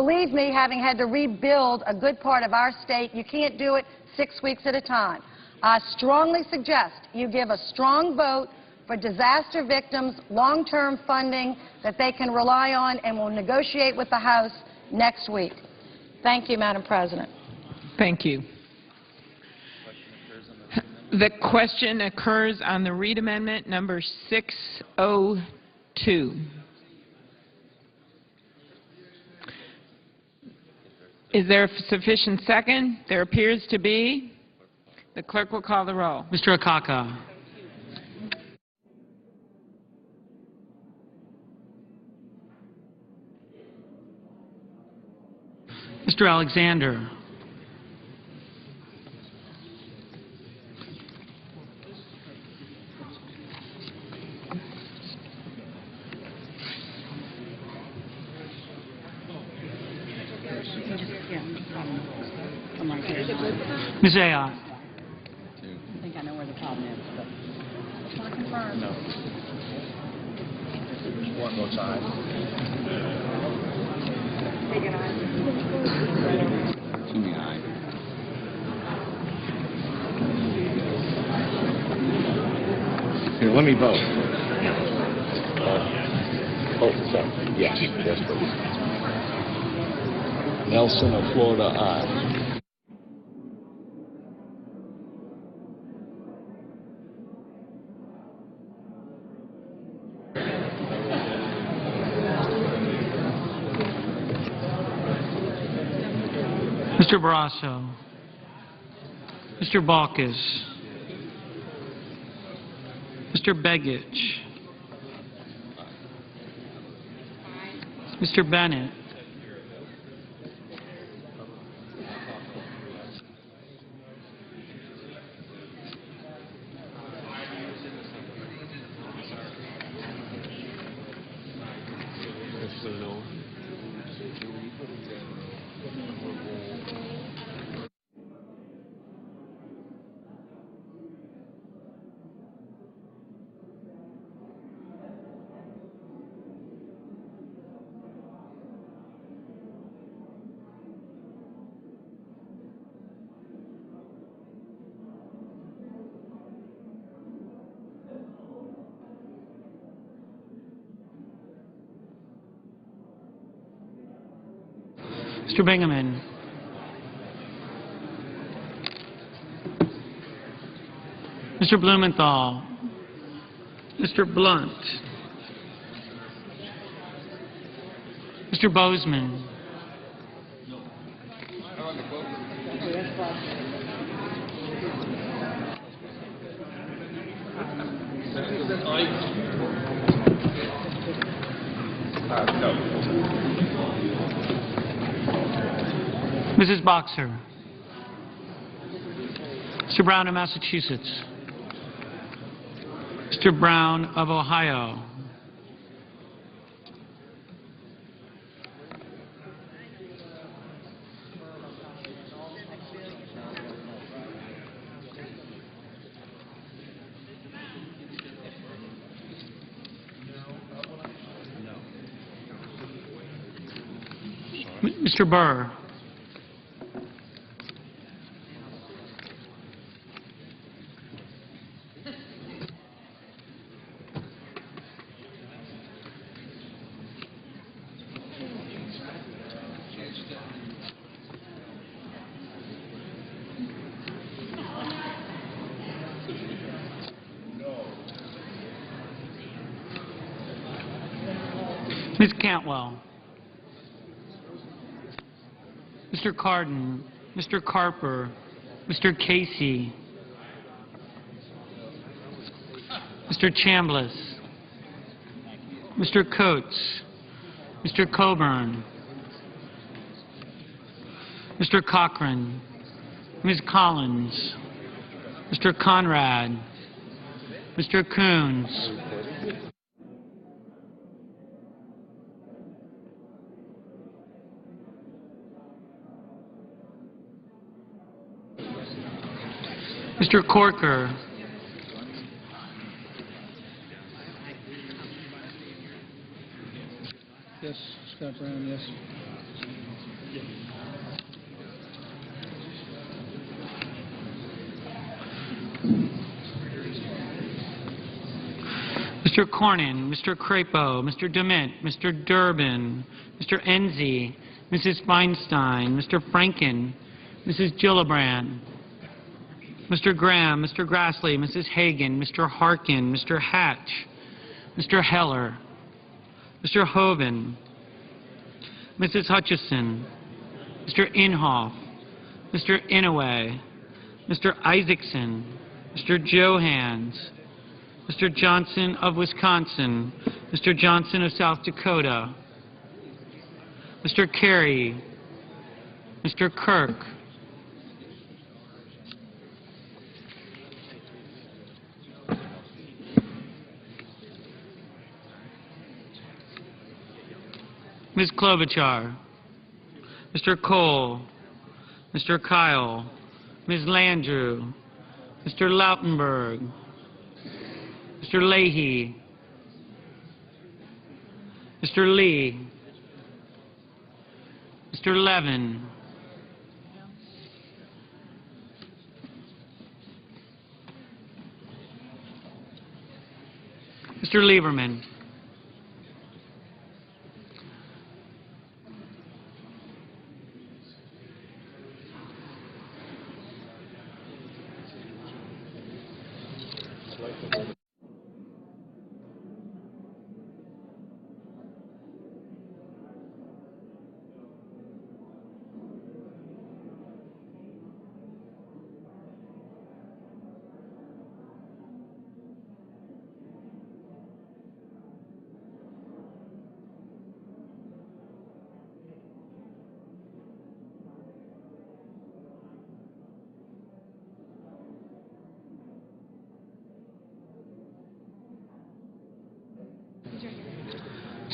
believe me, having had to rebuild a good part of our state, you can't do it 6 weeks at a time. I strongly suggest you give a strong vote for disaster victims, long-term funding that they can rely on, and will negotiate with the House next week. Thank you, Madam President. Thank you. The question occurs on the Reid Amendment number 602. Is there a sufficient second? There appears to be. The clerk will call the roll. Mr. Akaka. Mr. Alexander. Ms. Ayotte. I think I know where the problem is, but it's not confirmed. No. One more time. Big aye. Jimmy, aye. Here, let me vote. Sorry. Yes, yes, please. Nelson of Florida, aye. Mr. Barrasso. Mr. Baucus. Mr. Begich. Mr. Bennett. Mr. Bingaman. Mr. Blumenthal. Mr. Blunt. Mr. Bozeman. No. Mrs. Boxer. Mr. Brown of Massachusetts. Mr. Brown of Ohio. Mr. Burr. Ms. Cantwell. Mr. Cardin, Mr. Carper, Mr. Casey, Mr. Chambliss, Mr. Coates, Mr. Coburn, Mr. Cochran, Ms. Collins, Mr. Conrad, Mr. Coons, Mr. Corker. Yes. Scott Brown, yes. Mr. Cornyn, Mr. Crapo, Mr. Dement, Mr. Durbin, Mr. Enzi, Mrs. Feinstein, Mr. Franken, Mrs. Gillibrand, Mr. Graham, Mr. Grassley, Mrs. Hagan, Mr. Harkin, Mr. Hatch, Mr. Heller, Mr. Hoven, Mrs. Hutchison, Mr. Inhofe, Mr. Inouye, Mr. Isaacson, Mr. Johans, Mr. Johnson of Wisconsin, Mr. Johnson of South Dakota, Mr. Kerry, Mr. Kirk, Ms. Klobuchar, Mr. Cole, Mr. Kyle, Ms. Landrieu, Mr. Lautenberg, Mr. Leahy, Mr. Lee, Mr. Levin, Mr. Lieberman,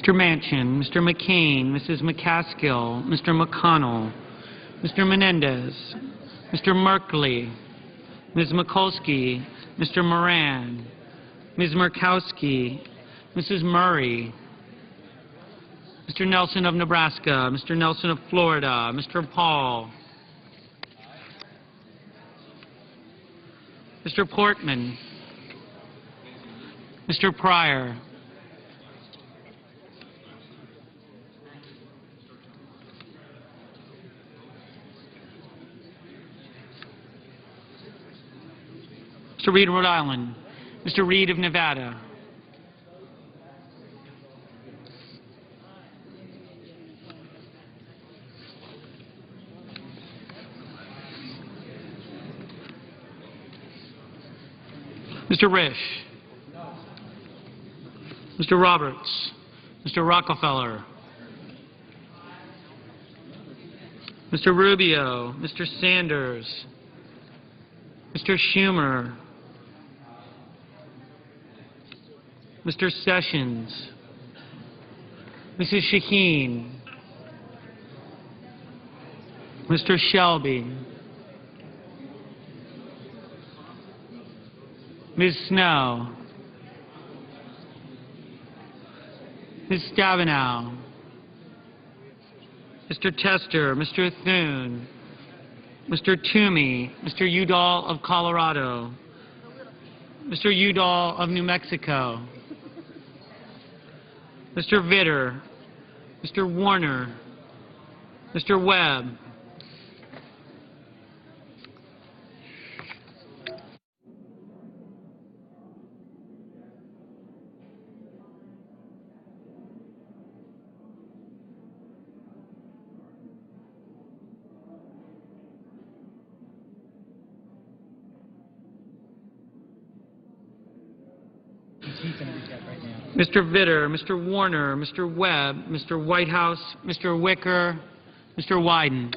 Mr. Manchin, Mr. McCain, Mrs. McCaskill, Mr. McConnell, Mr. Menendez, Mr. Merkley, Ms. Mikulski, Mr. Moran, Ms. Murkowski, Mrs. Murray, Mr. Nelson of Nebraska, Mr. Nelson of Florida, Mr. Paul, Mr. Portman, Mr. Pryor, Mr. Reed of Rhode Island, Mr. Reed of Nevada, Mr. Risch, Mr. Roberts, Mr. Rockefeller, Mr. Rubio, Mr. Sanders, Mr. Schumer, Mr. Sessions, Mrs. Shaheen, Mr. Shelby, Ms. Snow, Ms. Stabenow, Mr. Tester, Mr. Thune, Mr. Toomey, Mr. Udall of Colorado, Mr. Udall of New Mexico, Mr. Vitter, Mr. Warner, Mr. Webb, Mr. Vitter, Mr. Warner, Mr. Webb, Mr. Whitehouse, Mr. Wicker, Mr. Wyden.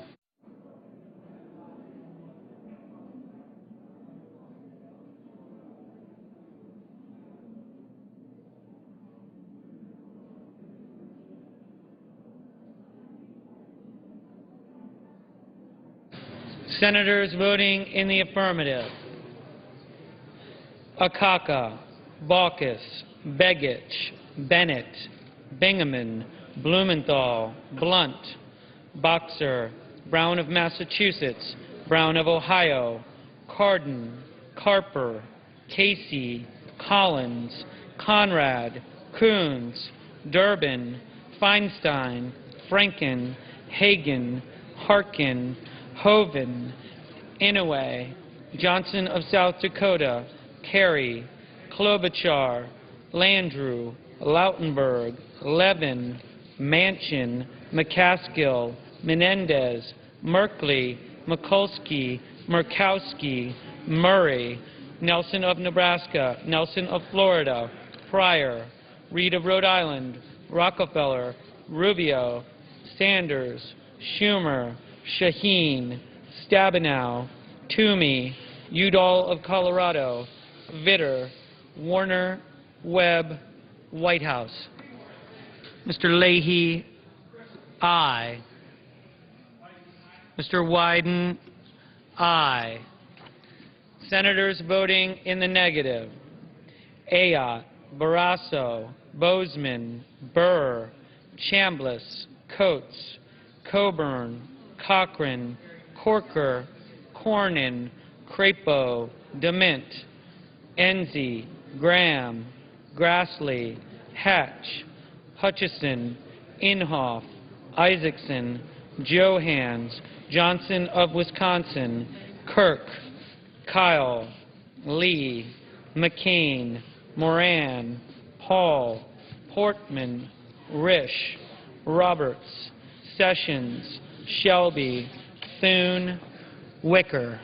Senators voting in the affirmative: Akaka, Baucus, Begich, Bennett, Bingaman, Blumenthal, Blunt, Boxer, Brown of Massachusetts, Brown of Ohio, Cardin, Carper, Casey, Collins, Conrad, Coons, Durbin, Feinstein, Franken, Hagan, Harkin, Hoven, Inouye, Johnson of South Dakota, Carey, Klobuchar, Landrieu, Lautenberg, Levin, Manchin, McCaskill, Menendez, Merkley, Mikulski, Murkowski, Murray, Nelson of Nebraska, Nelson of Florida, Pryor, Reed of Rhode Island, Rockefeller, Rubio, Sanders, Schumer, Shaheen, Stabenow, Toomey, Udall of Colorado, Vitter, Warner, Webb, Whitehouse. Mr. Leahy, aye. Mr. Wyden, aye. Senators voting in the negative: Ayotte, Barrasso, Bozeman, Burr, Chambliss, Coates, Coburn, Cochran, Corker, Cornyn, Crapo, DeMint, Enzi, Graham, Grassley, Hatch, Hutchison, Inhofe, Isaacson, Johans, Johnson of Wisconsin, Kirk, Kyle, Lee, McCain, Moran, Paul, Portman, Risch, Roberts, Sessions, Shelby, Thune, Wicker.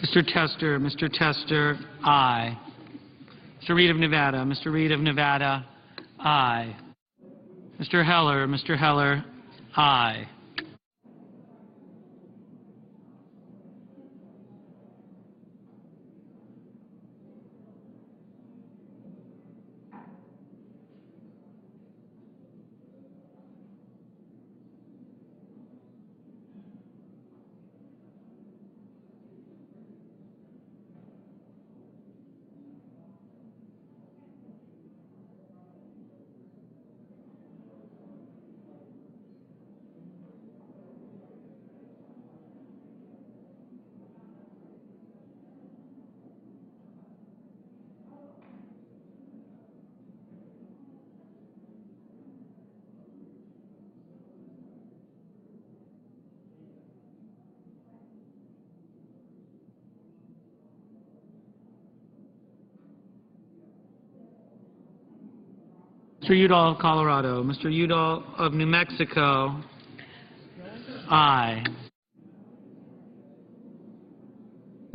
Mr. Tester, aye. Mr. Reed of Nevada, aye. Mr. Heller, aye. Mr. Udall of Colorado, Mr. Udall of New Mexico, aye.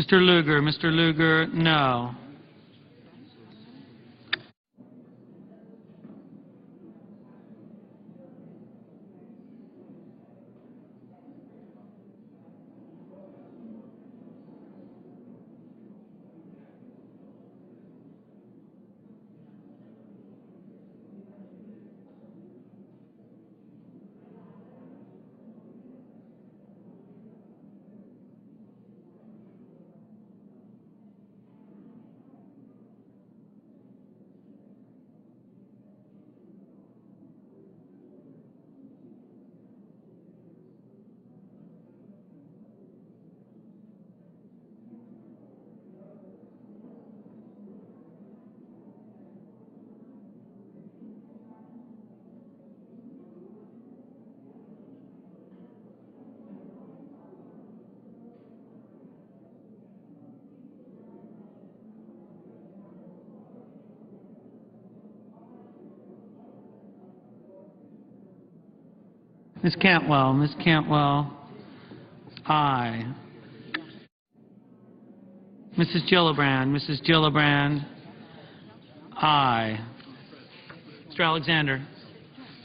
Mr. Lugar, no. Ms. Cantwell, aye. Mrs. Gillibrand, aye.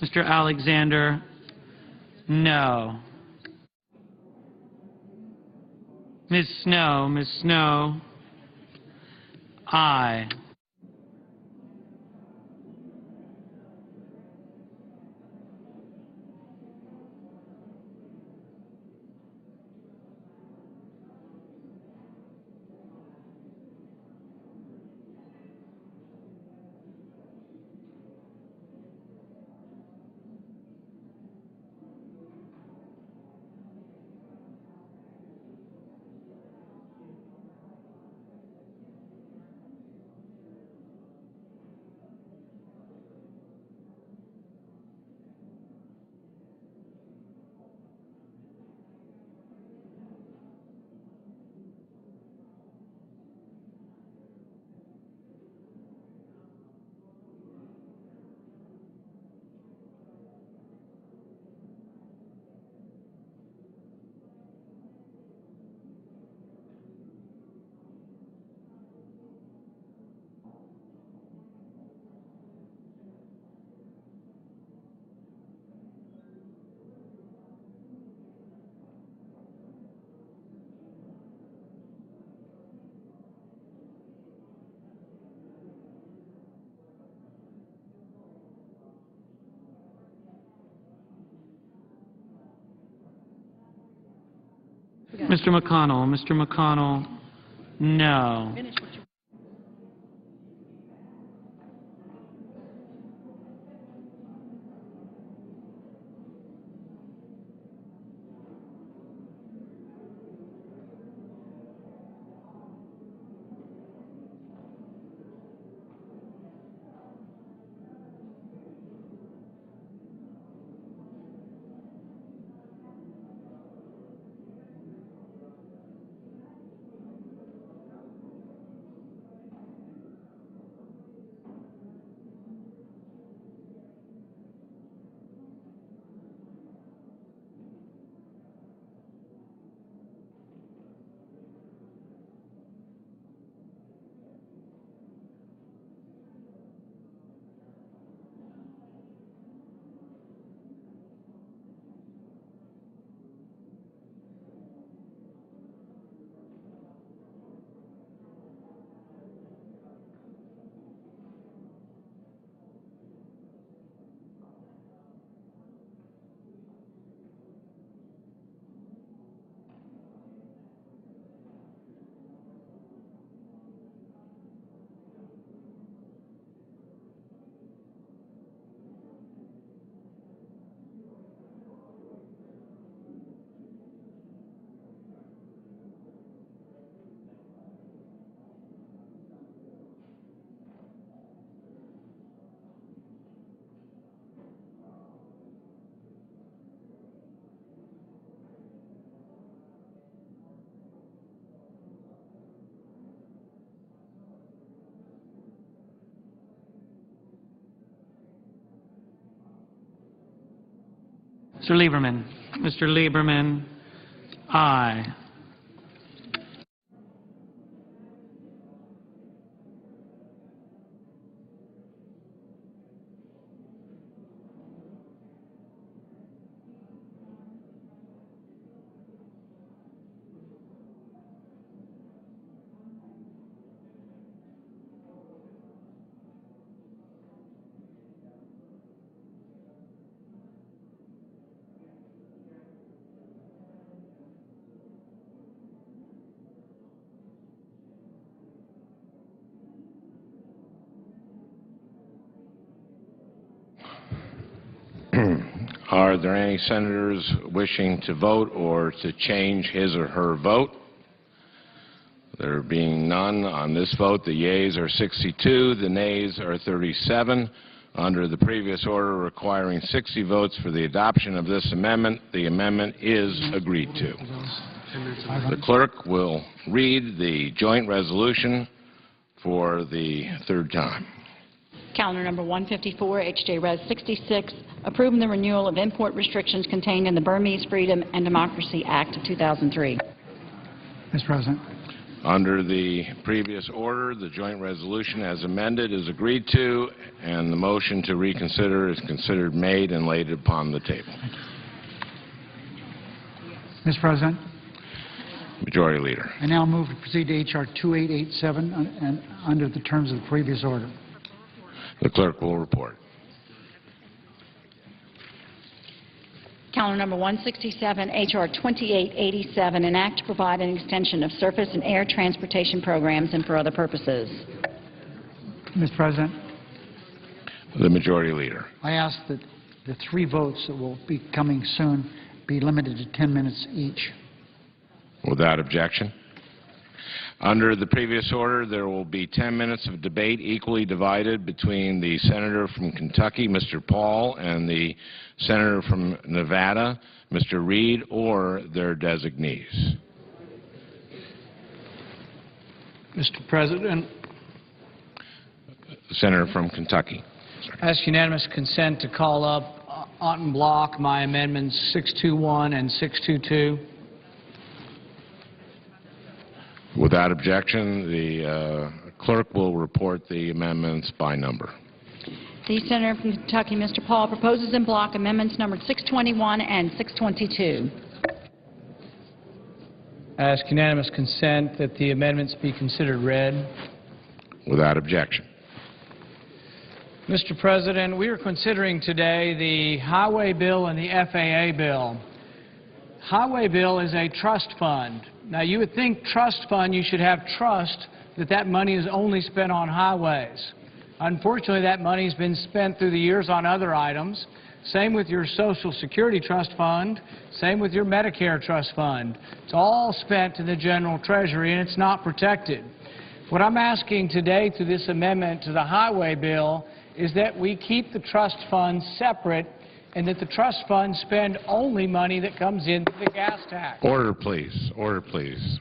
Mr. Alexander, no. Ms. Snow, aye. Mr. McConnell. Mr. McConnell, no. Finish what you... Mr. Lieberman. Mr. Lieberman, aye. Are there any senators wishing to vote or to change his or her vote? There being none on this vote, the yeas are 62, the nays are 37. Under the previous order requiring 60 votes for the adoption of this amendment, the amendment is agreed to. The clerk will read the joint resolution for the third time. Calendar number 154, H.J. Res. 66, approving the renewal of import restrictions contained in the Burmese Freedom and Democracy Act of 2003. Mr. President. Under the previous order, the joint resolution as amended is agreed to, and the motion to reconsider is considered made and laid upon the table. Mr. President. Majority Leader. I now move to proceed to H.R. 2887 and under the terms of the previous order. The clerk will report. Calendar number 167, H.R. 2887, an act to provide an extension of surface and air transportation programs and for other purposes. Mr. President. The Majority Leader. I ask that the three votes that will be coming soon be limited to 10 minutes each. Without objection. Under the previous order, there will be 10 minutes of debate equally divided between the Senator from Kentucky, Mr. Paul, and the Senator from Nevada, Mr. Reed, or their designees. Mr. President, The Senator from Kentucky. I ask unanimous consent to call up en bloc my amendments 621 and 622. Without objection, the clerk will report the amendments by number. The Senator from Kentucky, Mr. Paul, proposes in bloc amendments numbered 621 and 622. I ask unanimous consent that the amendments be considered read. Without objection. Mr. President, we are considering today the Highway Bill and the FAA Bill. Highway bill is a trust fund. Now, you would think trust fund, you should have trust that that money is only spent on highways. Unfortunately, that money has been spent through the years on other items. Same with your Social Security Trust Fund. Same with your Medicare Trust Fund. It's all spent in the General Treasury, and it's not protected. What I'm asking today through this amendment to the highway bill is that we keep the trust funds separate and that the trust funds spend only money that comes in through the gas tax. Order, please. Order, please.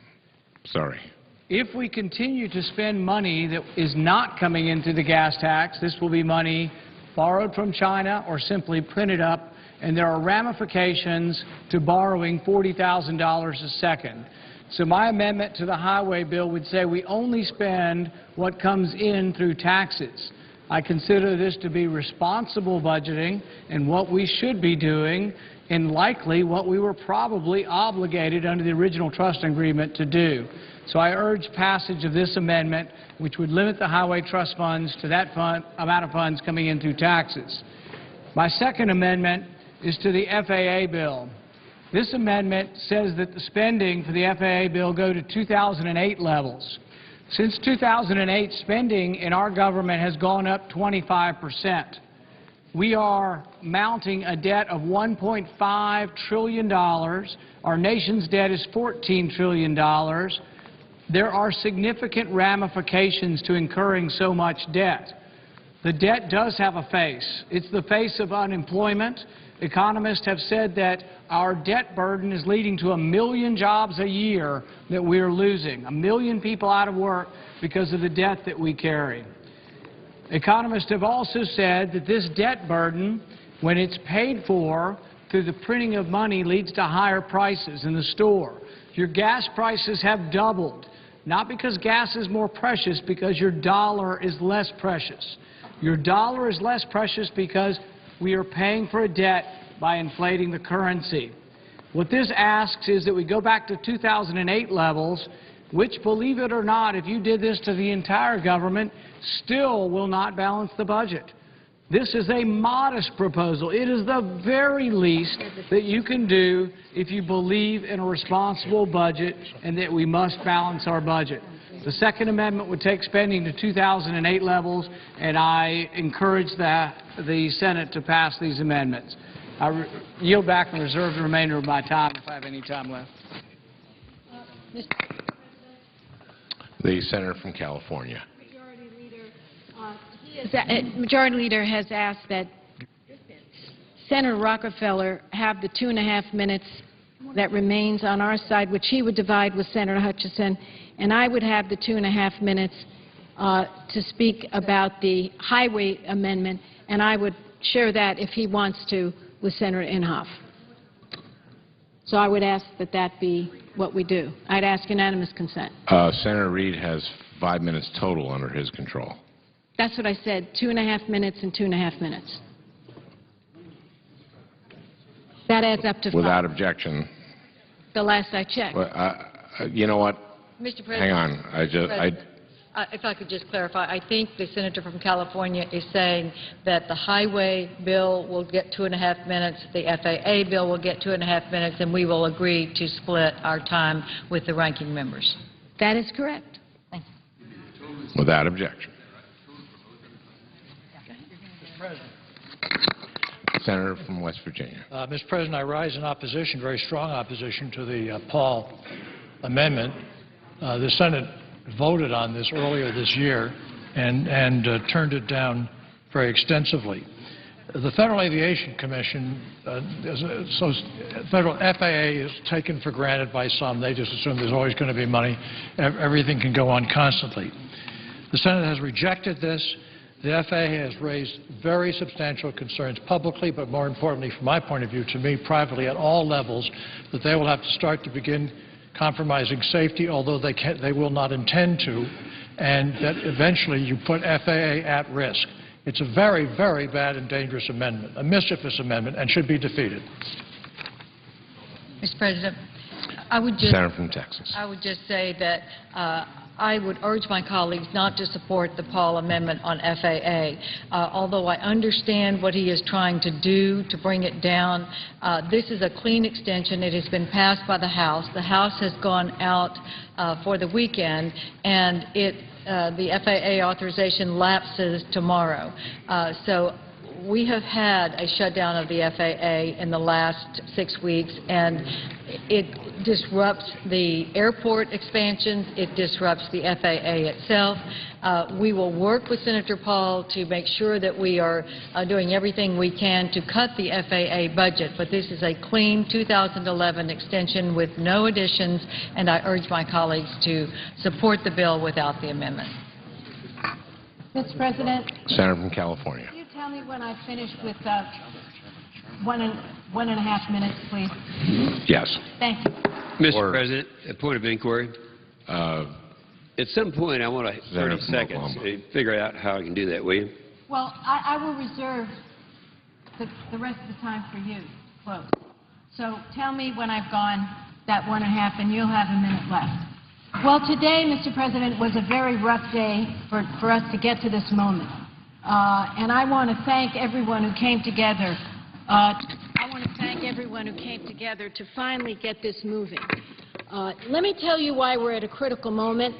Sorry. If we continue to spend money that is not coming in through the gas tax, this will be money borrowed from China or simply printed up, and there are ramifications to borrowing $40,000 a second. So my amendment to the highway bill would say we only spend what comes in through taxes. I consider this to be responsible budgeting and what we should be doing, and likely what we were probably obligated under the original trust agreement to do. So I urge passage of this amendment, which would limit the highway trust funds to that amount of funds coming in through taxes. My second amendment is to the FAA bill. This amendment says that the spending for the FAA bill go to 2008 levels. Since 2008, spending in our government has gone up 25%. We are mounting a debt of $1.5 trillion. Our nation's debt is $14 trillion. There are significant ramifications to incurring so much debt. The debt does have a face. It's the face of unemployment. Economists have said that our debt burden is leading to 1 million jobs a year that we are losing, 1 million people out of work because of the debt that we carry. Economists have also said that this debt burden, when it's paid for through the printing of money, leads to higher prices in the store. Your gas prices have doubled, not because gas is more precious, because your dollar is less precious. Your dollar is less precious because we are paying for a debt by inflating the currency. What this asks is that we go back to 2008 levels, which, believe it or not, if you did this to the entire government, still will not balance the budget. This is a modest proposal. It is the very least that you can do if you believe in a responsible budget and that we must balance our budget. The Second Amendment would take spending to 2008 levels, and I encourage the Senate to pass these amendments. I yield back and reserve the remainder of my time if I have any time left. The Senator from California. Majority Leader has asked that Senator Rockefeller have the 2.5 minutes that remains on our side, which he would divide with Senator Hutchison, and I would have the 2.5 minutes to speak about the highway amendment, and I would share that, if he wants to, with Senator Inhofe. So I would ask that that be what we do. I'd ask unanimous consent. Senator Reid has 5 minutes total under his control. That's what I said, 2.5 minutes and 2.5 minutes. That adds up to 5. Without objection. The last I checked. You know what? Mr. President. Hang on. If I could just clarify, I think the senator from California is saying that the highway bill will get 2.5 minutes, the FAA bill will get 2.5 minutes, and we will agree to split our time with the ranking members. That is correct. Thank you. Without objection. Senator from West Virginia. Mr. President, I rise in opposition, very strong opposition, to the Paul amendment. The Senate voted on this earlier this year and turned it down very extensively. The Federal Aviation Commission, federal FAA is taken for granted by some. They just assume there's always going to be money. Everything can go on constantly. The Senate has rejected this. The FAA has raised very substantial concerns publicly, but more importantly, from my point of view, to me privately, at all levels, that they will have to start to begin compromising safety, although they will not intend to, and that eventually you put FAA at risk. It's a very, very bad and dangerous amendment, a mischievous amendment, and should be defeated. Mr. President, I would Senator from Texas. I would just say that I would urge my colleagues not to support the Paul amendment on FAA. Although I understand what he is trying to do to bring it down, this is a clean extension. It has been passed by the House. The House has gone out for the weekend, and the FAA authorization lapses tomorrow. So we have had a shutdown of the FAA in the last 6 weeks, and it disrupts the airport expansions. It disrupts the FAA itself. We will work with Senator Paul to make sure that we are doing everything we can to cut the FAA budget, but this is a clean 2011 extension with no additions, and I urge my colleagues to support the bill without the amendment. Mr. President, Senator from California. can you tell me when I've finished with one and a half minutes, please? Yes. Thank you. Mr. President, a point of inquiry. At some point, I want 30 seconds to figure out how I can do that, will you? Well, I will reserve the rest of the time for you to close. So tell me when I've gone that 1.5, and you'll have a minute left. Well, today, Mr. President, was a very rough day for us to get to this moment. And I want to thank everyone who came together. To finally get this moving. Let me tell you why we're at a critical moment.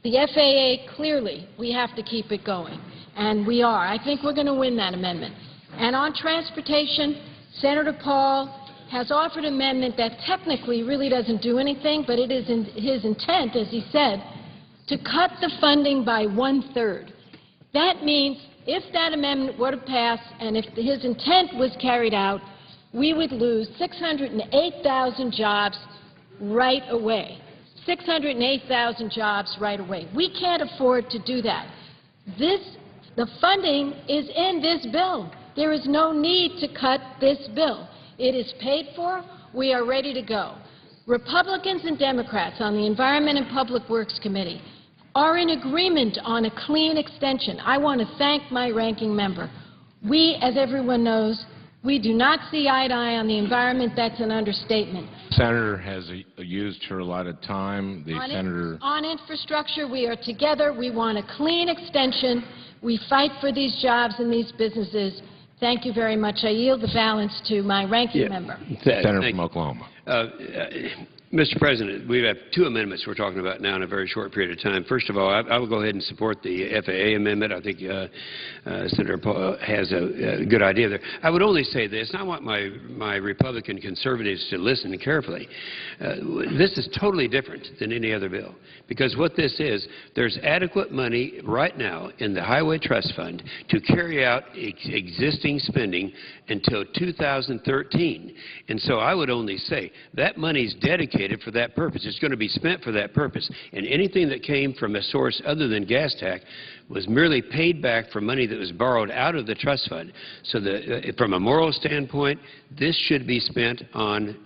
The FAA, clearly, we have to keep it going. And we are. I think we're going to win that amendment. And on transportation, Senator Paul has offered an amendment that technically really doesn't do anything, but it is in his intent, as he said, to cut the funding by 1/3. That means if that amendment were to pass and if his intent was carried out, we would lose 608,000 jobs right away. 608,000 jobs right away. We can't afford to do that. The funding is in this bill. There is no need to cut this bill. It is paid for. We are ready to go. Republicans and Democrats on the Environment and Public Works Committee are in agreement on a clean extension. I want to thank my ranking member. We, as everyone knows, we do not see eye to eye on the environment. That's an understatement. Senator has used her allotted time. On infrastructure, we are together. We want a clean extension. We fight for these jobs and these businesses. Thank you very much. I yield the balance to my ranking member. Senator from Oklahoma. Mr. President, we have 2 amendments we're talking about now in a very short period of time. First of all, I will go ahead and support the FAA amendment. I think Senator Paul has a good idea there. I would only say this, and I want my Republican conservatives to listen carefully. This is totally different than any other bill, because what this is, there's adequate money right now in the Highway Trust Fund to carry out existing spending until 2013. And so I would only say that money's dedicated for that purpose. It's going to be spent for that purpose. And anything that came from a source other than gas tax was merely paid back for money that was borrowed out of the trust fund. So from a moral standpoint, this should be spent on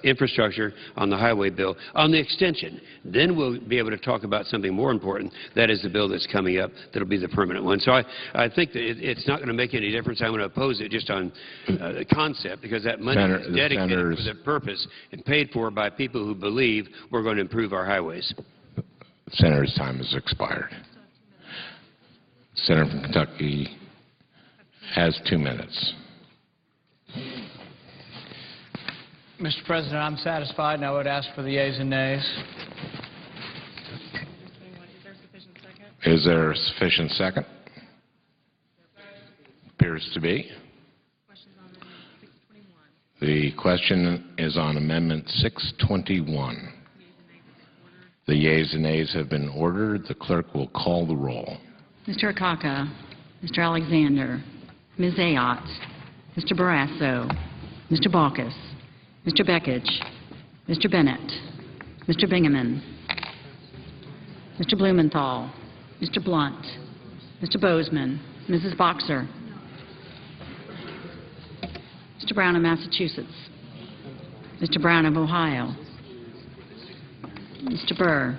infrastructure, on the highway bill, on the extension. Then we'll be able to talk about something more important. That is the bill that's coming up that will be the permanent one. So I think that it's not going to make any difference. I'm going to oppose it just on the concept, because that money is dedicated for the purpose and paid for by people who believe we're going to improve our highways. The Senator's time has expired. Senator from Kentucky has 2 minutes. Mr. President, I'm satisfied, and I would ask for the yeas and nays. Is there a sufficient second? Appears to be. The question is on Amendment 621. The yeas and nays have been ordered. The clerk will call the roll. Mr. Akaka, Mr. Alexander, Ms. Ayotte, Mr. Barrasso, Mr. Baucus, Mr. Bekich, Mr. Bennett, Mr. Bingaman, Mr. Blumenthal, Mr. Blunt, Mr. Bozeman, Mrs. Boxer, Mr. Brown of Massachusetts, Mr. Brown of Ohio, Mr. Burr,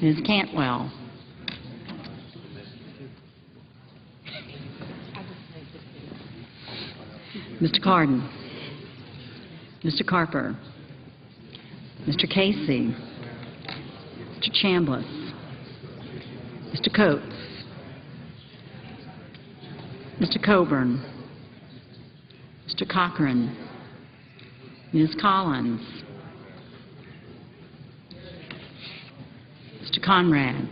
Ms. Cantwell, Mr. Cardin, Mr. Carper, Mr. Casey, Mr. Mr. Chambliss, Mr. Coates, Mr. Coburn, Mr. Cochran, Ms. Collins, Mr. Conrad,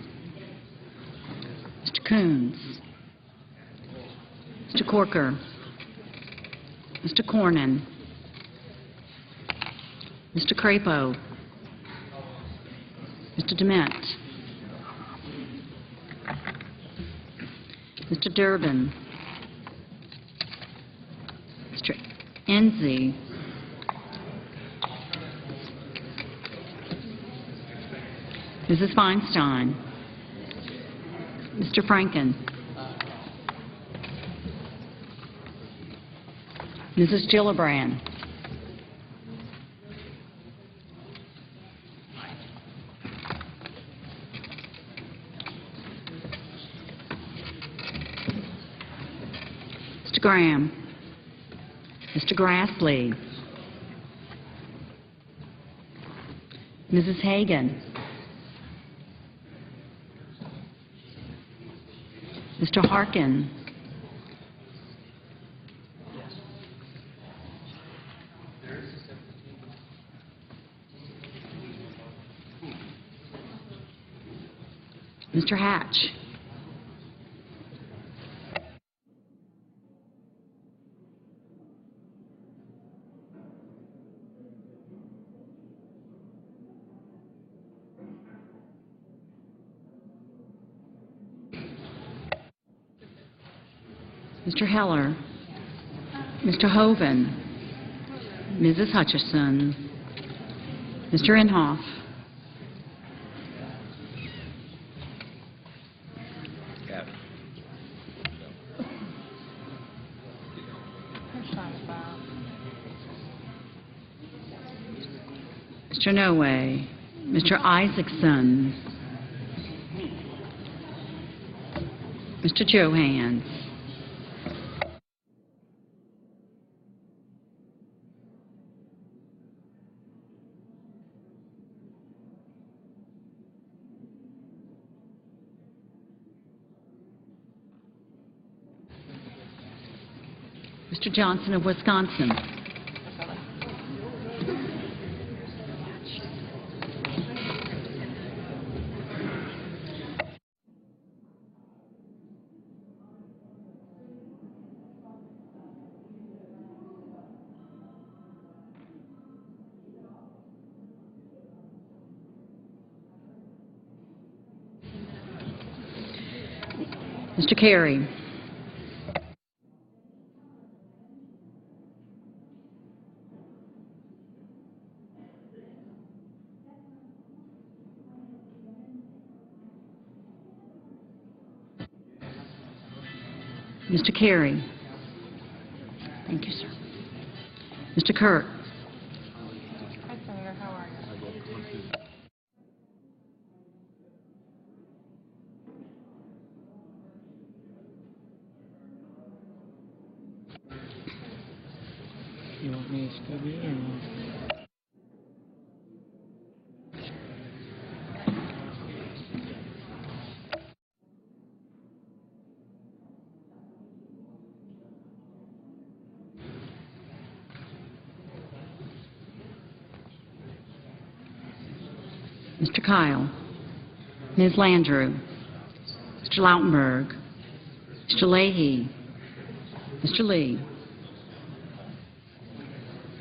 Mr. Coons, Mr. Corker, Mr. Cornyn, Mr. Crapo, Mr. Dement, Mr. Durbin, Mr. Enzi, Mrs. Feinstein, Mr. Franken, Mrs. Gillibrand, Mr. Graham, Mr. Grassley, Mrs. Hagan, Mr. Harkin, Mr. Hatch, Mr. Heller, Mr. Hoven, Mrs. Hutchison, Mr. Inhofe, Mr. Noe, Mr. Isaacson, Mr. Johans, Mr. Johnson of Wisconsin, Mr. Carey, Mr. Carey. Thank you, sir. Mr. Kirk. Hi, Senator. How are you? You want me to stub it or not? Mr. Kyle, Ms. Landrieu, Mr. Lautenberg, Mr. Leahy, Mr. Lee,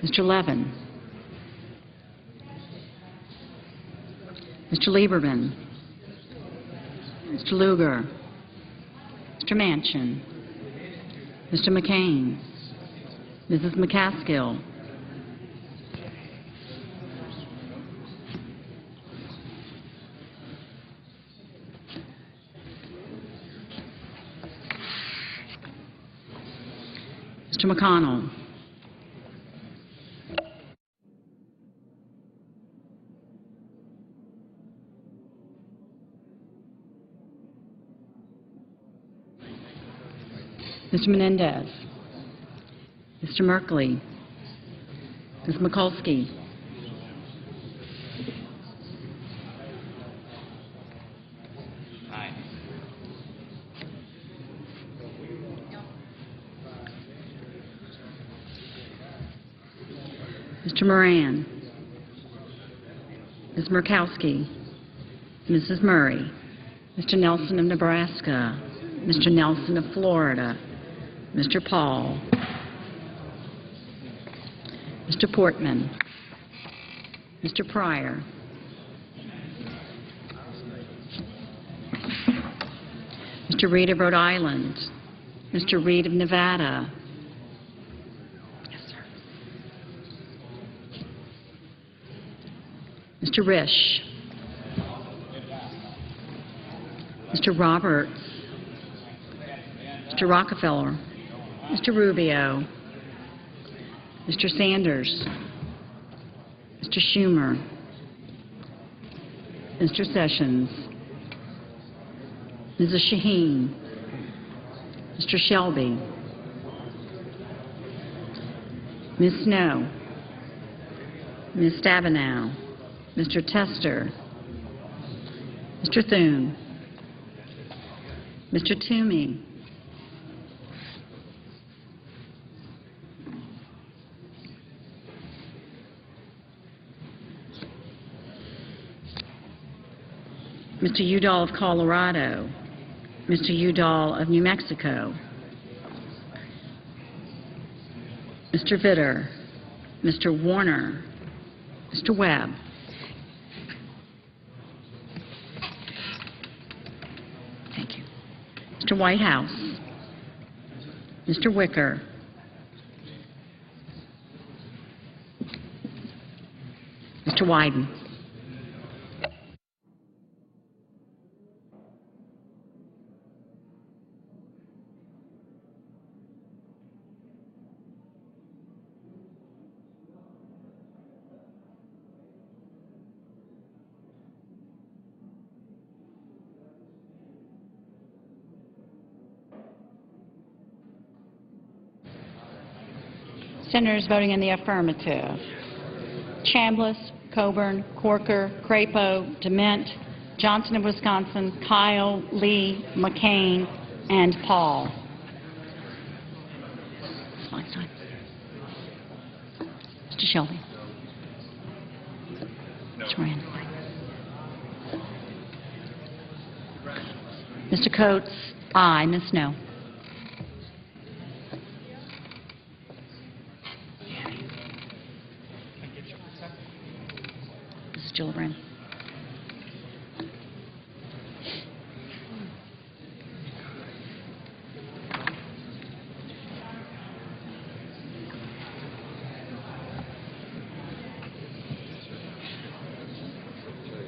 Mr. Levin, Mr. Lieberman, Mr. Lugar, Mr. Manchin, Mr. McCain, Mrs. McCaskill, Mr. McConnell, Mr. Menendez, Mr. Merkley, Ms. Mikulski, Mr. Moran. Ms. Murkowski. Mrs. Murray. Mr. Nelson of Nebraska. Mr. Nelson of Florida. Mr. Paul. Mr. Portman. Mr. Pryor. Mr. Reed of Rhode Island. Mr. Reed of Nevada. Yes, sir. Mr. Risch. Mr. Roberts. Mr. Rockefeller. Mr. Rubio. Mr. Sanders. Mr. Schumer. Mr. Sessions. Mrs. Shaheen. Mr. Shelby. Ms. Snow. Ms. Stabenow. Mr. Tester. Mr. Thune. Mr. Toomey. Mr. Udall of Colorado. Mr. Udall of New Mexico. Mr. Vitter. Mr. Warner. Mr. Webb. Thank you. Mr. Whitehouse. Mr. Wicker. Mr. Wyden. Senators voting in the affirmative: Chambliss, Coburn, Corker, Crapo, DeMint, Johnson of Wisconsin, Kyle, Lee, McCain, and Paul. Slide. Mr. Shelby. Mr. Rand. Mr. Coates. Aye. Ms. Snow. Mrs. Gillibrand.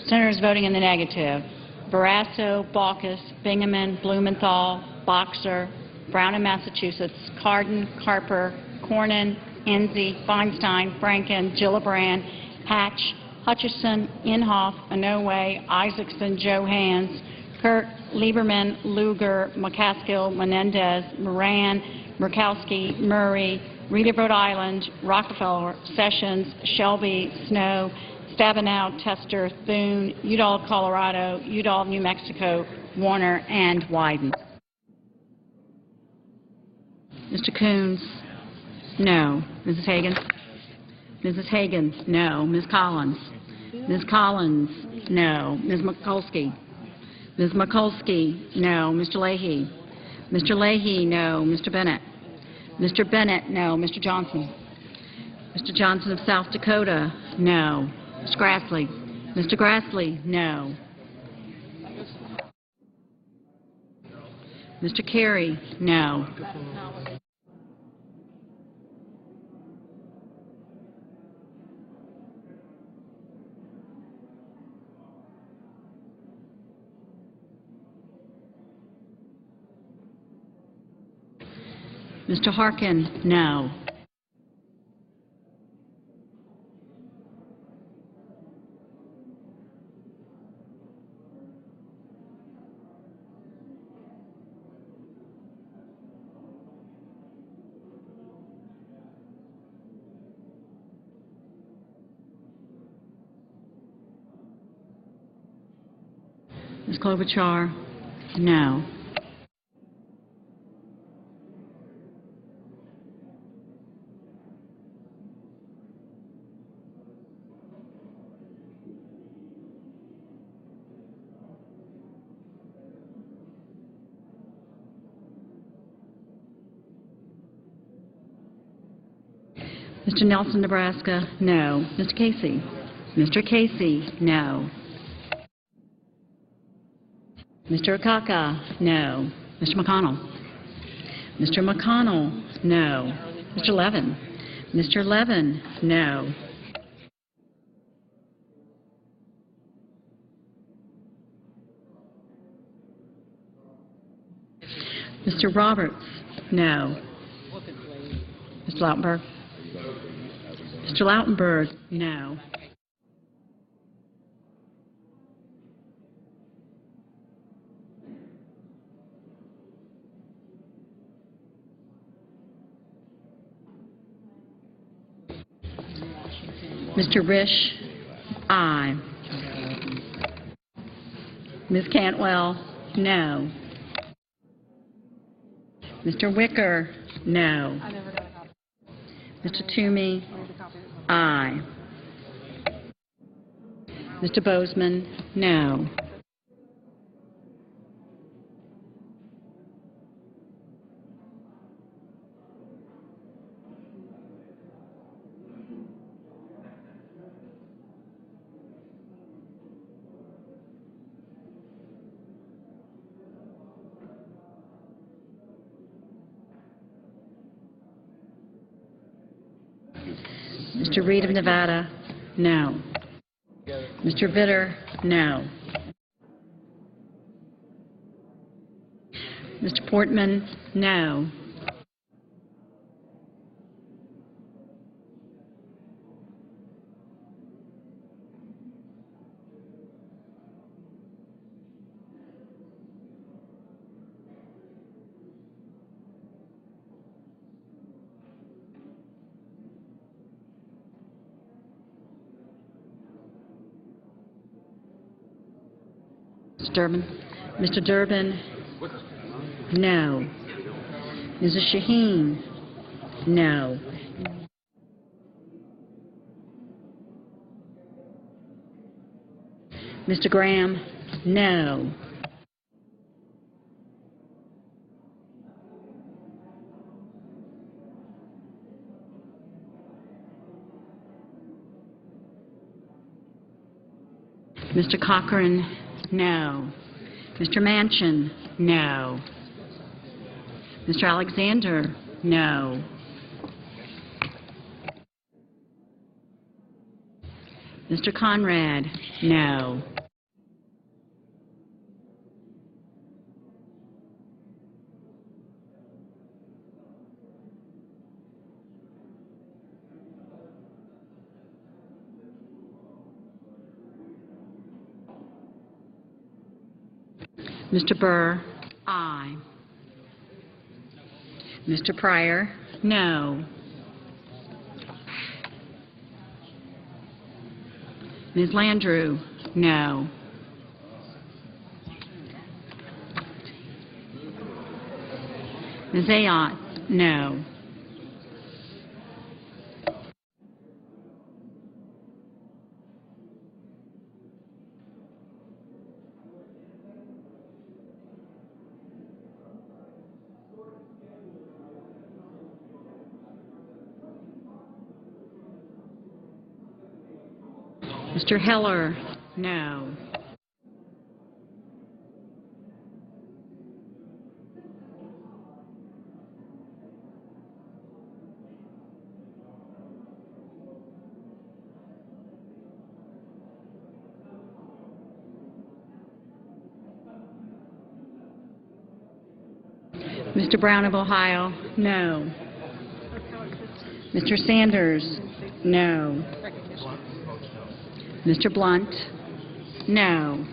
Senators voting in the negative: Barrasso, Baucus, Bingaman, Blumenthal, Boxer, Brown in Massachusetts, Cardin, Carper, Cornyn, Enzi, Feinstein, Franken, Gillibrand, Hatch, Hutchison, Inhofe, Inouye, Isaacson, Johans, Kirk, Lieberman, Lugar, McCaskill, Menendez, Moran, Murkowski, Murray, Reed of Rhode Island, Rockefeller, Sessions, Shelby, Snow, Stabenow, Tester, Thune, Udall, Colorado, Udall, New Mexico, Warner, and Wyden. Mr. Coons? No. Mrs. Hagan? Mrs. Hagan? No. Ms. Collins? Ms. Collins? No. Ms. Mikulski? Ms. Mikulski? No. Mr. Leahy? Mr. Leahy? No. Mr. Bennett? Mr. Bennett? No. Mr. Johnson? Mr. Johnson of South Dakota? No. Mr. Grassley? Mr. Grassley? No. Mr. Carey? No. Mr. Harkin? No. Ms. Klobuchar? No. Mr. Nelson, Nebraska, no. Mr. Casey? Mr. Casey, no. Mr. Akaka, no. Mr. McConnell? Mr. McConnell, no. Mr. Levin? Mr. Levin, no. Mr. Roberts, no. Mr. Lautenberg? Mr. Lautenberg, no. Mr. Risch, aye. Ms. Cantwell, no. Mr. Wicker, no. Mr. Toomey, aye. Mr. Bozeman, no. Mr. Reed of Nevada, no. Mr. Vitter, no. Mr. Portman, no. Mr. Durbin? Mr. Durbin, no. Mrs. Shaheen, no. Mr. Graham, no. Mr. Cochran, no. Mr. Manchin, no. Mr. Alexander, no. Mr. Conrad, no. Mr. Burr, aye. Mr. Pryor, no. Ms. Landrieu, no. Ms. Ayotte, no. Mr. Heller, no. Mr. Brown of Ohio, no. Mr. Sanders, no. Mr. Blunt, no.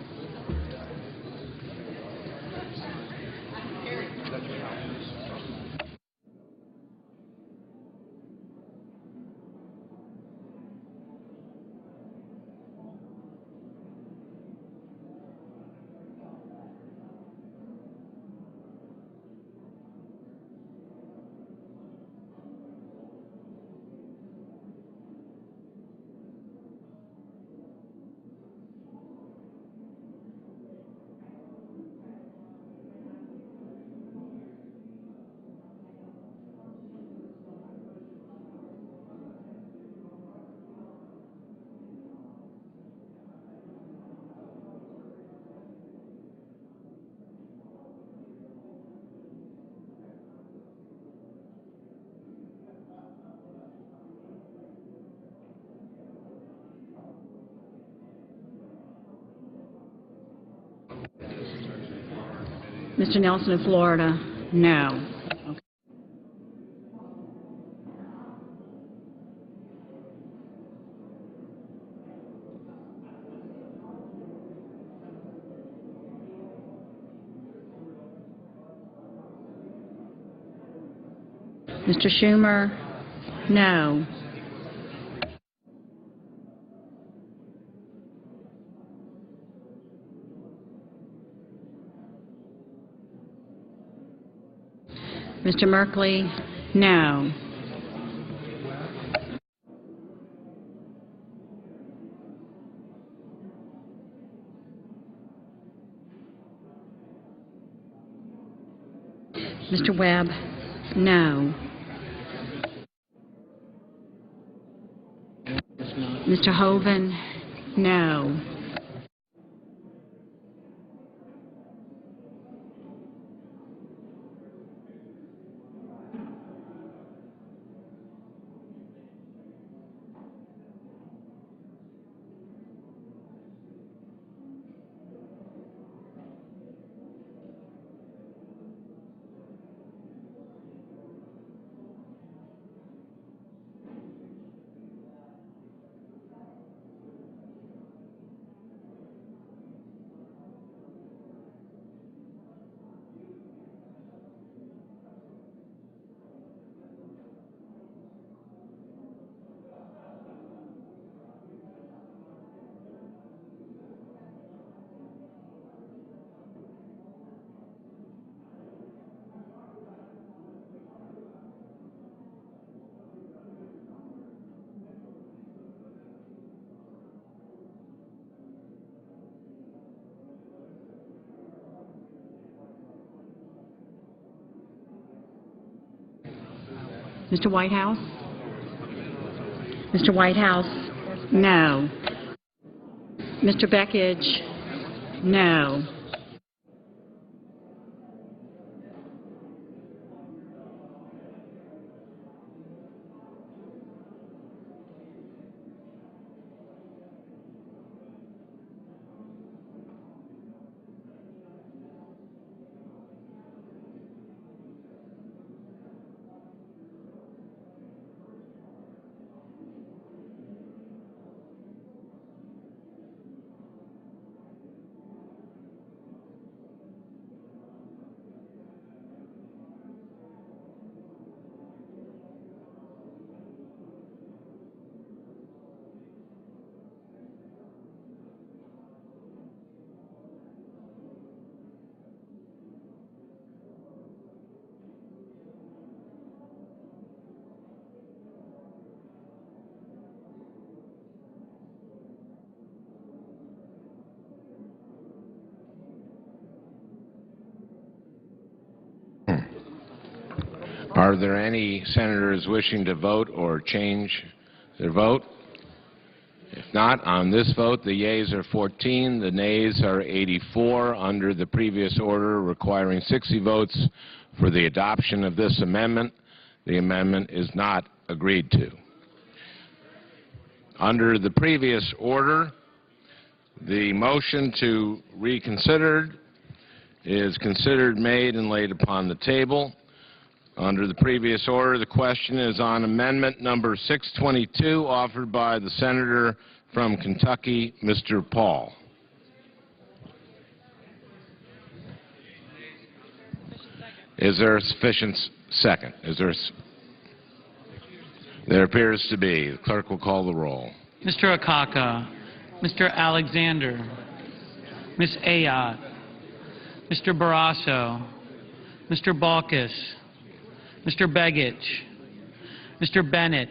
Mr. Nelson of Florida, no. Mr. Schumer, no. Mr. Merkley, no. Mr. Webb, no. Mr. Hoven, no. Mr. Whitehouse? Mr. Whitehouse, no. Mr. Beckidge, no. Are there any senators wishing to vote or change their vote? If not, on this vote, the yeas are 14, the nays are 84. Under the previous order requiring 60 votes for the adoption of this amendment, the amendment is not agreed to. Under the previous order, the motion to reconsider is considered made and laid upon the table. Under the previous order, the question is on amendment number 622, offered by the senator from Kentucky, Mr. Paul. Is there a sufficient second? There appears to be. The clerk will call the roll. Mr. Akaka, Mr. Alexander, Ms. Ayotte, Mr. Barrasso, Mr. Balkis, Mr. Begich, Mr. Bennett,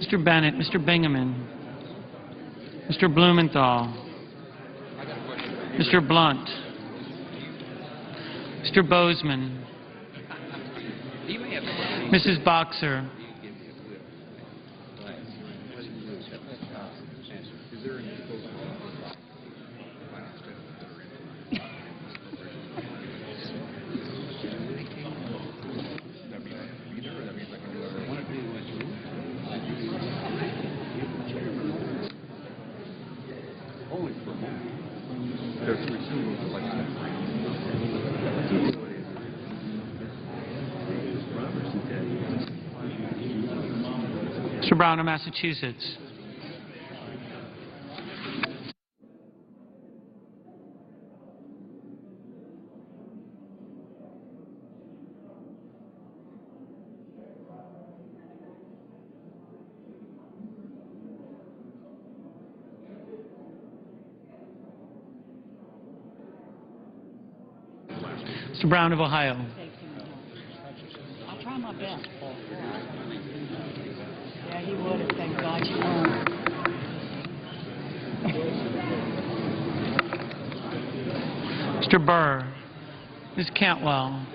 Mr. Bennett, Mr. Bingaman, Mr. Blumenthal, Mr. Blunt, Mr. Bozeman, Mrs. Boxer, Mr. Brown of Massachusetts. Mr. Brown of Ohio. I'll try my best, Paul. Yeah, he would have thank God you won't. Mr. Burr. Ms. Cantwell.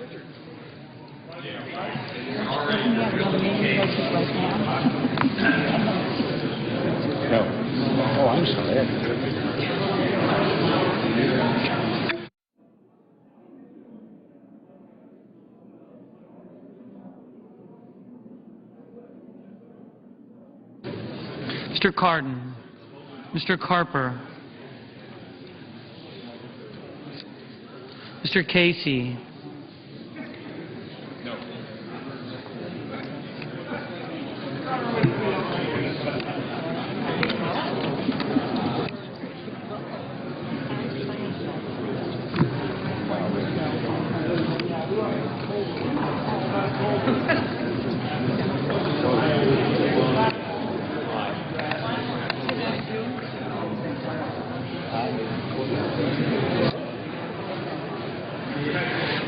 Oh, I'm sorry. Mr. Cardin, Mr. Carper, Mr. Casey,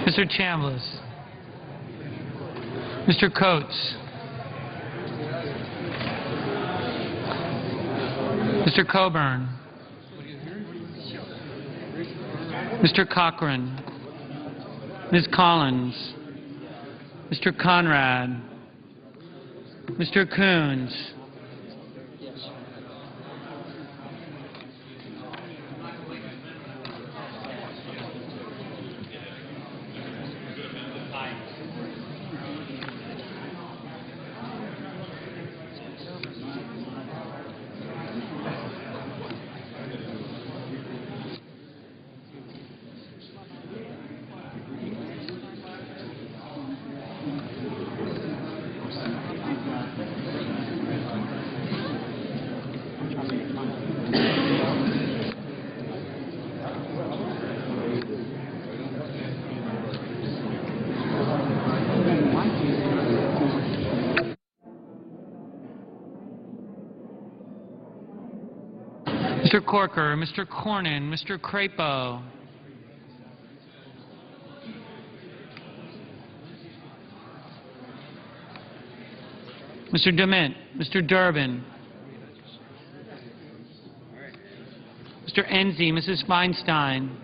Mr. Chambliss, Mr. Coates, Mr. Coburn, Mr. Cochran, Ms. Collins, Mr. Conrad, Mr. Coons, Mr. Corker, Mr. Cornyn, Mr. Crapo, Mr. Dement, Mr. Durbin, Mr. Enzi, Mrs. Feinstein,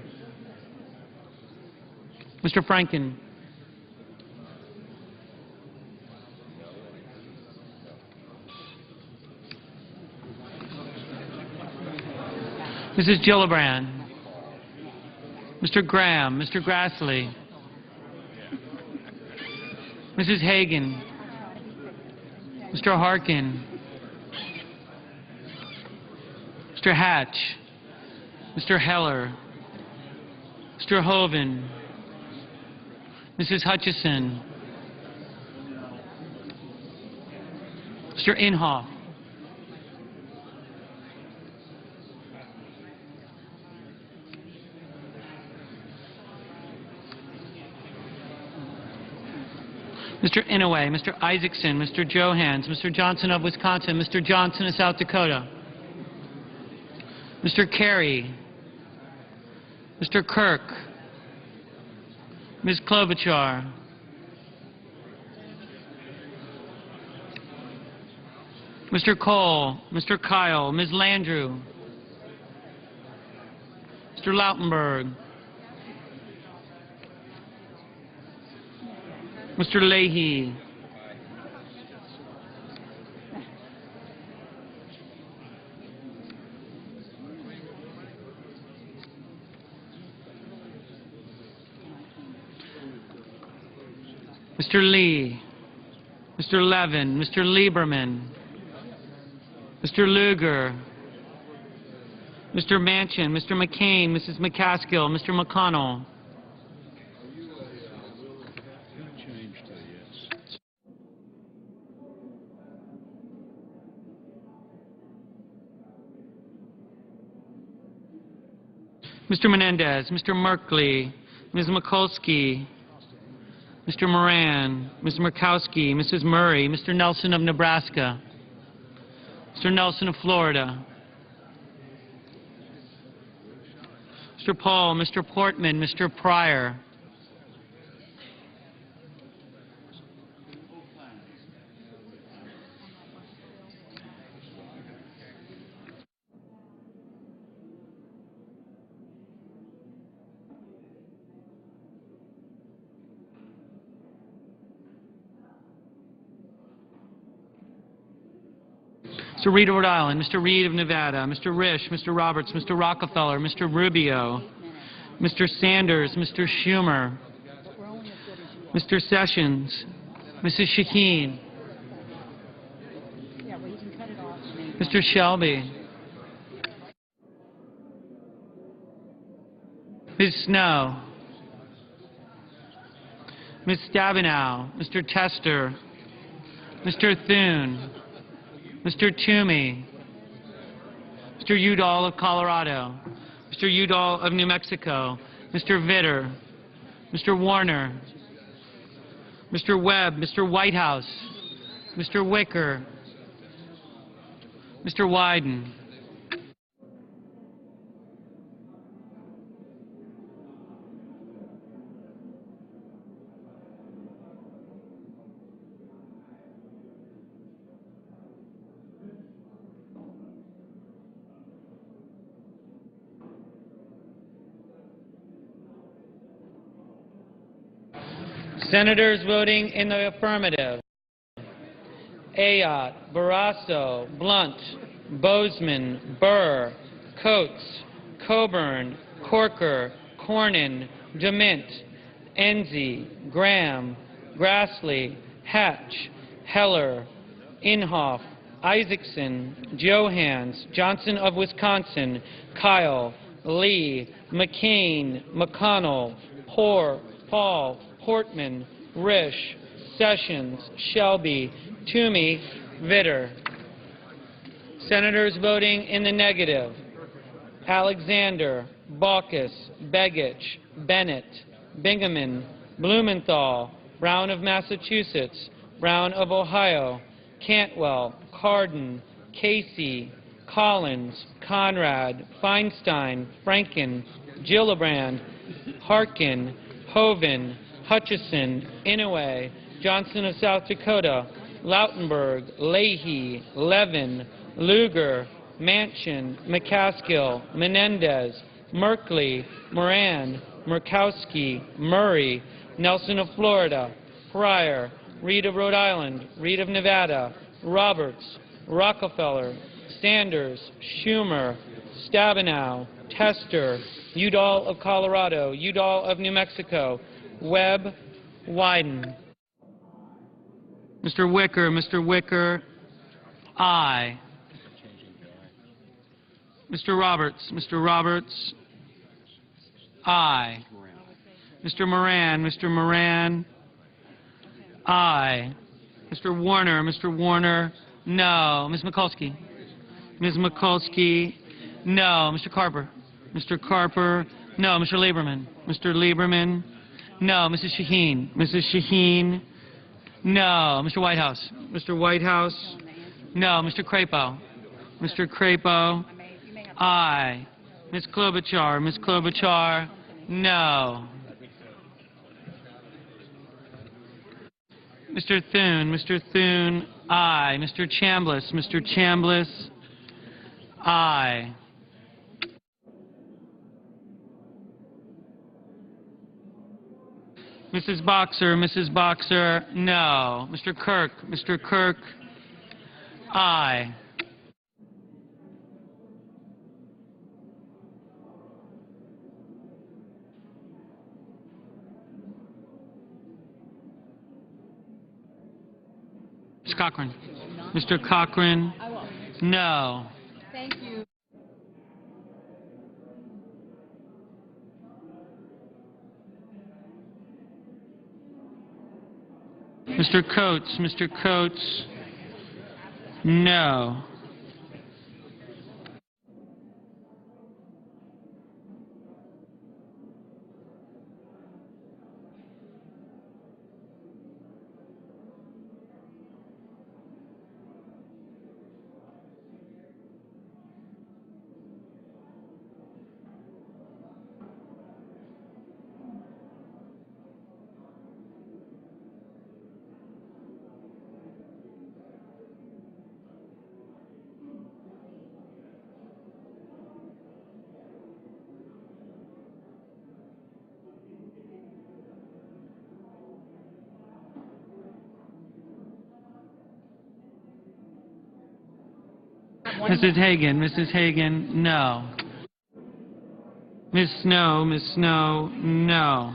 Mr. Franken, Mrs. Gillibrand, Mr. Graham, Mr. Grassley, Mrs. Hagan, Mr. Harkin, Mr. Hatch, Mr. Heller, Mr. Hoven, Mrs. Hutchison, Mr. Inhofe, Mr. Inouye, Mr. Isaacson, Mr. Johans, Mr. Johnson of Wisconsin, Mr. Johnson of South Dakota, Mr. Kerry, Mr. Kirk, Ms. Klobuchar, Mr. Cole, Mr. Kyle, Ms. Landrieu, Mr. Lautenberg, Mr. Leahy, Mr. Lee, Mr. Levin, Mr. Lieberman, Mr. Lugar, Mr. Manchin, Mr. McCain, Mrs. McCaskill, Mr. McConnell, Mr. Menendez, Mr. Merkley, Ms. Mikulski, Mr. Moran, Ms. Murkowski, Mrs. Murray, Mr. Nelson of Nebraska, Mr. Nelson of Florida, Mr. Paul, Mr. Portman, Mr. Pryor, Mr. Reed of Rhode Island, Mr. Reed of Nevada, Mr. Risch, Mr. Roberts, Mr. Rockefeller, Mr. Rubio, Mr. Sanders, Mr. Schumer, Mr. Sessions, Mrs. Shaheen, Mr. Shelby, Ms. Snow, Ms. Stabenow, Mr. Tester, Mr. Thune, Mr. Toomey, Mr. Udall of Colorado, Mr. Udall of New Mexico, Mr. Vitter, Mr. Warner, Mr. Webb, Mr. Whitehouse, Mr. Wicker, Mr. Wyden, Senators voting in the affirmative: Ayotte, Barrasso, Blunt, Bozeman, Burr, Coates, Coburn, Corker, Cornyn, DeMint, Enzi, Graham, Grassley, Hatch, Heller, Inhofe, Isaacson, Johans, Johnson of Wisconsin, Kyle, Lee, McCain, McConnell, Paul, Portman, Risch, Sessions, Shelby, Toomey, Vitter. Senators voting in the negative: Alexander, Baucus, Begich, Bennett, Bingaman, Blumenthal, Brown of Massachusetts, Brown of Ohio, Cantwell, Cardin, Casey, Collins, Conrad, Feinstein, Franken, Gillibrand, Harkin, Hoeven, Hutchison, Inouye, Johnson of South Dakota, Lautenberg, Leahy, Levin, Lugar, Manchin, McCaskill, Menendez, Merkley, Moran, Murkowski, Murray, Nelson of Florida, Pryor, Reed of Rhode Island, Reed of Nevada, Roberts, Rockefeller, Sanders, Schumer, Stabenow, Tester, Udall of Colorado, Udall of New Mexico, Webb, Wyden. Mr. Wicker, aye. Mr. Roberts, aye. Mr. Moran, aye. Mr. Warner, no. Ms. Mikulski, no. Mr. Carper, no. Mr. Lieberman, no. Mrs. Shaheen, no. Mr. Whitehouse, no. Mr. Crapo, aye. Ms. Klobuchar, no. Mr. Thune, aye. Mr. Chambliss, aye. Mrs. Boxer, no. Mr. Kirk, aye. Mr. Cochran, no. Thank you. Mr. Coates, no. Mrs. Hagan, no. Ms. Snow, no.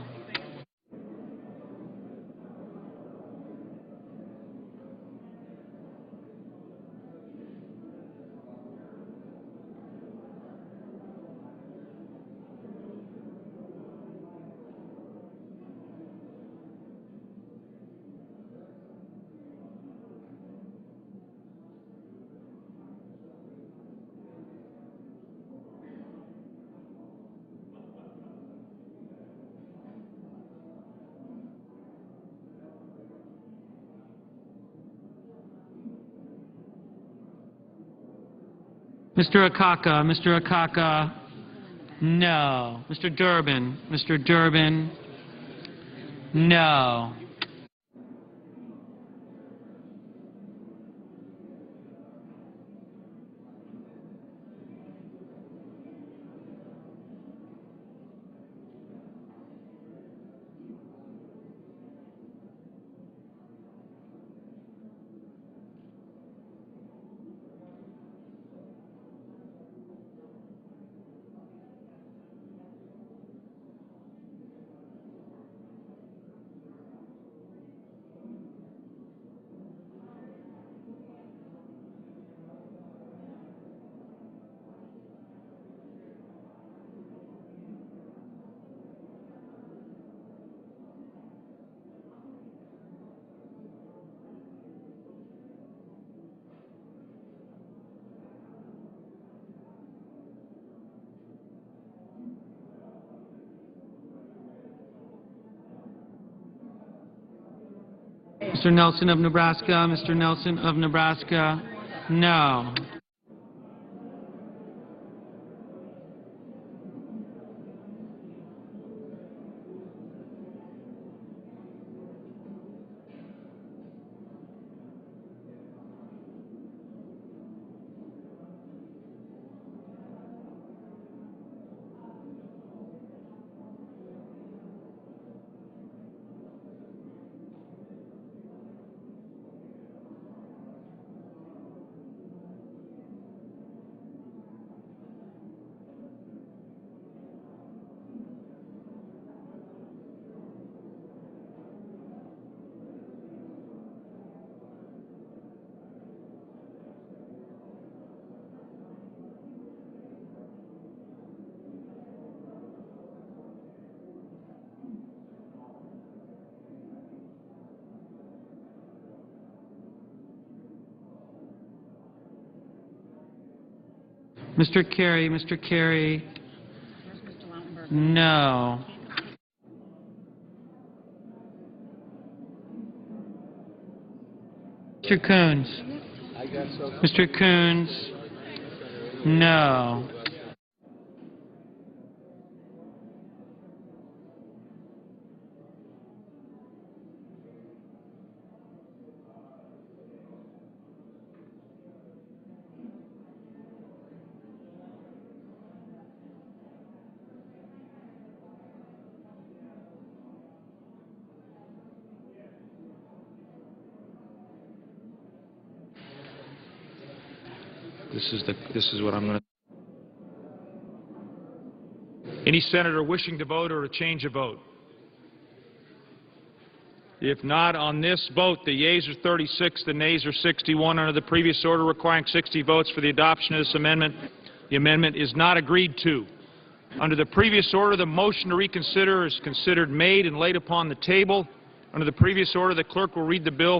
Mr. Akaka, no. Mr. Durbin, no. Mr. Nelson of Nebraska, no. Mr. Carey, no. Mr. Coons, no. This is what I'm going to. Any senator wishing to vote or to change a vote? If not, on this vote, the yeas are 36, the nays are 61. Under the previous order requiring 60 votes for the adoption of this amendment, the amendment is not agreed to. Under the previous order, the motion to reconsider is considered made and laid upon the table. Under the previous order, the clerk will read the bill